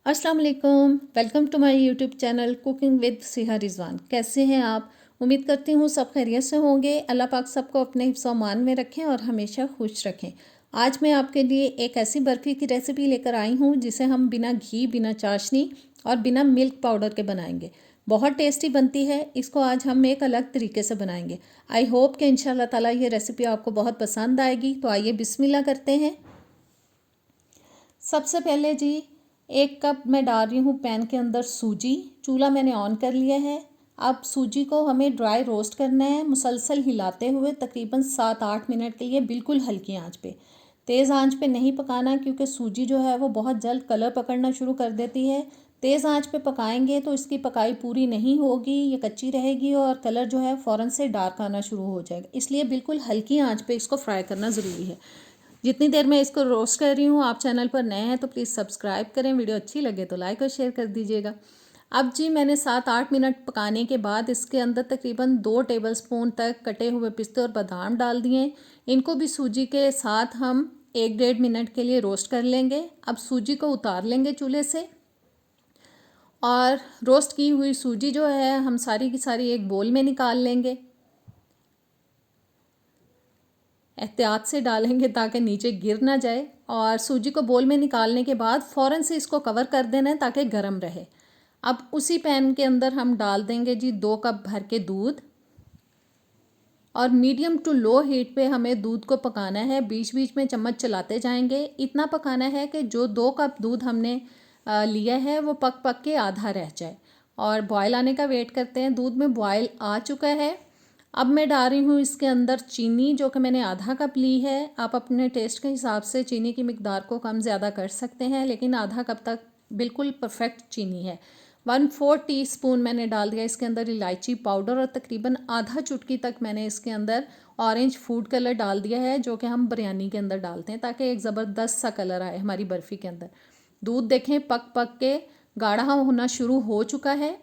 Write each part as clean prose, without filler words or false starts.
अस्सलाम वालेकुम। Welcome to my YouTube channel cooking with Siha Rizwan. कैसे हैं आप? उम्मीद करती हूँ सब खैरियत से होंगे। अल्लाह पाक सबको अपने हिफ्ज़-ओ-अमान में रखें और हमेशा खुश रखें। आज मैं आपके लिए एक ऐसी बर्फ़ी की रेसिपी लेकर आई हूँ जिसे हम बिना घी, बिना चाशनी और बिना मिल्क पाउडर के बनाएंगे। बहुत टेस्टी बनती है। इसको आज हम एक अलग तरीके से बनाएंगे। आई होप कि इंशाल्लाह ताला ये रेसिपी आपको बहुत पसंद आएगी। तो आइए बिस्मिल्लाह करते हैं। सबसे पहले जी 1 कप मैं डाल रही हूँ पैन के अंदर सूजी। चूल्हा मैंने ऑन कर लिया है। अब सूजी को हमें ड्राई रोस्ट करना है, मुसलसल हिलाते हुए तकरीबन 7-8 मिनट के लिए, बिल्कुल हल्की आंच पे। तेज़ आंच पे नहीं पकाना क्योंकि सूजी जो है वो बहुत जल्द कलर पकड़ना शुरू कर देती है। तेज़ आंच पे पकाएंगे तो इसकी पकाई पूरी नहीं होगी, ये कच्ची रहेगी और कलर जो है फ़ौरन से डार्क आना शुरू हो जाएगा। इसलिए बिल्कुल हल्की आंच पे इसको फ्राई करना ज़रूरी है। जितनी देर मैं इसको रोस्ट कर रही हूँ, आप चैनल पर नए हैं तो प्लीज़ सब्सक्राइब करें, वीडियो अच्छी लगे तो लाइक और शेयर कर दीजिएगा। अब जी मैंने 7-8 मिनट पकाने के बाद इसके अंदर तकरीबन 2 टेबलस्पून तक कटे हुए पिस्ते और बादाम डाल दिए। इनको भी सूजी के साथ हम 1-1.5 मिनट के लिए रोस्ट कर लेंगे। अब सूजी को उतार लेंगे चूल्हे से और रोस्ट की हुई सूजी जो है हम सारी की सारी एक बोल में निकाल लेंगे। एहतियात से डालेंगे ताकि नीचे गिर ना जाए। और सूजी को बोल में निकालने के बाद फ़ौरन से इसको कवर कर देना है ताकि गर्म रहे। अब उसी पैन के अंदर हम डाल देंगे जी 2 कप भर के दूध और मीडियम टू लो हीट पे हमें दूध को पकाना है। बीच बीच में चम्मच चलाते जाएंगे। इतना पकाना है कि जो 2 कप दूध हमने लिया है वो पक पक के आधा रह जाए। और बॉयल आने का वेट करते हैं। दूध में बॉयल आ चुका है। अब मैं डाल रही हूँ इसके अंदर चीनी, जो कि मैंने आधा कप ली है। आप अपने टेस्ट के हिसाब से चीनी की मिकदार को कम ज़्यादा कर सकते हैं, लेकिन आधा कप तक बिल्कुल परफेक्ट चीनी है। 1/4 टीस्पून मैंने डाल दिया इसके अंदर इलायची पाउडर और तकरीबन आधा चुटकी तक मैंने इसके अंदर ऑरेंज फूड कलर डाल दिया है, जो कि हम बिरयानी के अंदर डालते हैं ताकि एक ज़बरदस्त सा कलर आए हमारी बर्फ़ी के अंदर। दूध देखें पक पक के गाढ़ा होना शुरू हो चुका है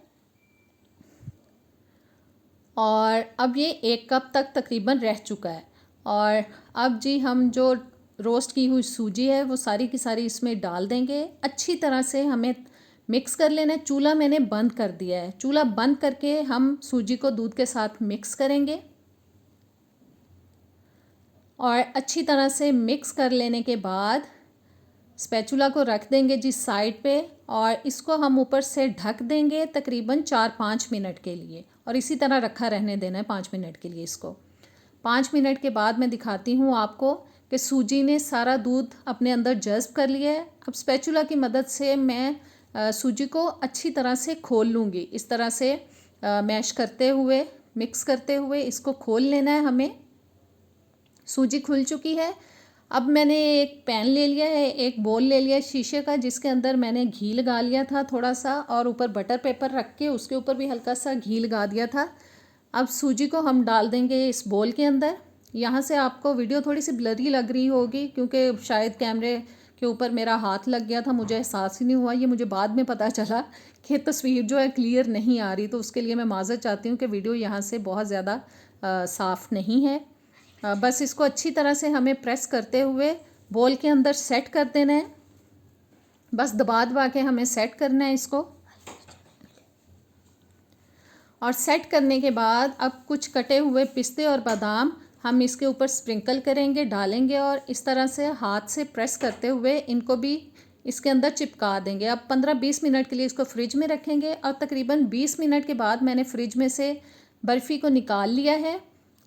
और अब ये 1 कप तक तकरीबन रह चुका है। और अब जी हम जो रोस्ट की हुई सूजी है वो सारी की सारी इसमें डाल देंगे। अच्छी तरह से हमें मिक्स कर लेना है। चूल्हा मैंने बंद कर दिया है। चूल्हा बंद करके हम सूजी को दूध के साथ मिक्स करेंगे और अच्छी तरह से मिक्स कर लेने के बाद स्पैचुला को रख देंगे जी साइड पे और इसको हम ऊपर से ढक देंगे तकरीबन 4-5 मिनट के लिए और इसी तरह रखा रहने देना है 5 मिनट के लिए। इसको 5 मिनट के बाद मैं दिखाती हूँ आपको कि सूजी ने सारा दूध अपने अंदर जज़्ब कर लिया है। अब स्पैचुला की मदद से मैं सूजी को अच्छी तरह से खोल लूँगी। इस तरह से मैश करते हुए, मिक्स करते हुए इसको खोल लेना है हमें। सूजी खुल चुकी है। अब मैंने एक पैन ले लिया है, एक बोल ले लिया है शीशे का, जिसके अंदर मैंने घी लगा लिया था थोड़ा सा और ऊपर बटर पेपर रख के उसके ऊपर भी हल्का सा घी लगा दिया था। अब सूजी को हम डाल देंगे इस बोल के अंदर। यहाँ से आपको वीडियो थोड़ी सी ब्लरी लग रही होगी क्योंकि शायद कैमरे के ऊपर मेरा हाथ लग गया था, मुझे एहसास ही नहीं हुआ। ये मुझे बाद में पता चला कि तस्वीर जो है क्लियर नहीं आ रही, तो उसके लिए मैं माज़रत चाहती हूँ कि वीडियो यहाँ से बहुत ज़्यादा साफ़ नहीं है। बस इसको अच्छी तरह से हमें प्रेस करते हुए बोल के अंदर सेट कर देना है। बस दबा दबा के हमें सेट करना है इसको। और सेट करने के बाद अब कुछ कटे हुए पिस्ते और बादाम हम इसके ऊपर स्प्रिंकल करेंगे, डालेंगे और इस तरह से हाथ से प्रेस करते हुए इनको भी इसके अंदर चिपका देंगे। अब 15-20 मिनट के लिए इसको फ्रिज में रखेंगे और तकरीबन 20 मिनट के बाद मैंने फ्रिज में से बर्फ़ी को निकाल लिया है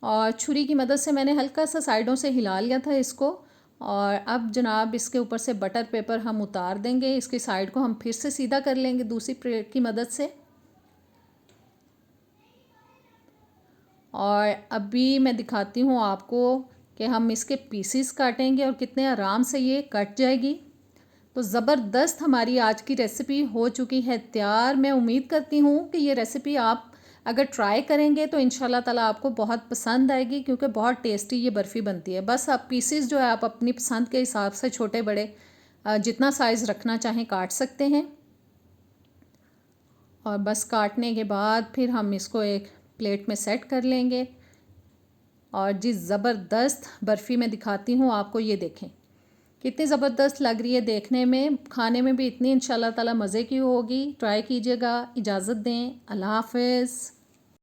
और छुरी की मदद से मैंने हल्का सा साइडों से हिला लिया था इसको। और अब जनाब इसके ऊपर से बटर पेपर हम उतार देंगे। इसकी साइड को हम फिर से सीधा कर लेंगे दूसरी प्लेट की मदद से। और अभी मैं दिखाती हूँ आपको कि हम इसके पीसीस काटेंगे और कितने आराम से ये कट जाएगी। तो ज़बरदस्त हमारी आज की रेसिपी हो चुकी है तैयार। मैं उम्मीद करती हूँ कि ये रेसिपी आप अगर ट्राई करेंगे तो इंशाल्लाह ताला आपको बहुत पसंद आएगी क्योंकि बहुत टेस्टी ये बर्फ़ी बनती है। बस आप पीसीस जो है आप अपनी पसंद के हिसाब से छोटे बड़े जितना साइज़ रखना चाहें काट सकते हैं। और बस काटने के बाद फिर हम इसको एक प्लेट में सेट कर लेंगे। और जी ज़बरदस्त बर्फ़ी मैं दिखाती हूँ आपको, ये देखें कितनी ज़बरदस्त लग रही है देखने में, खाने में भी इतनी इंशाल्लाह ताला मज़े की होगी। ट्राई कीजिएगा। इजाज़त दें। अल्लाह हाफ़िज़।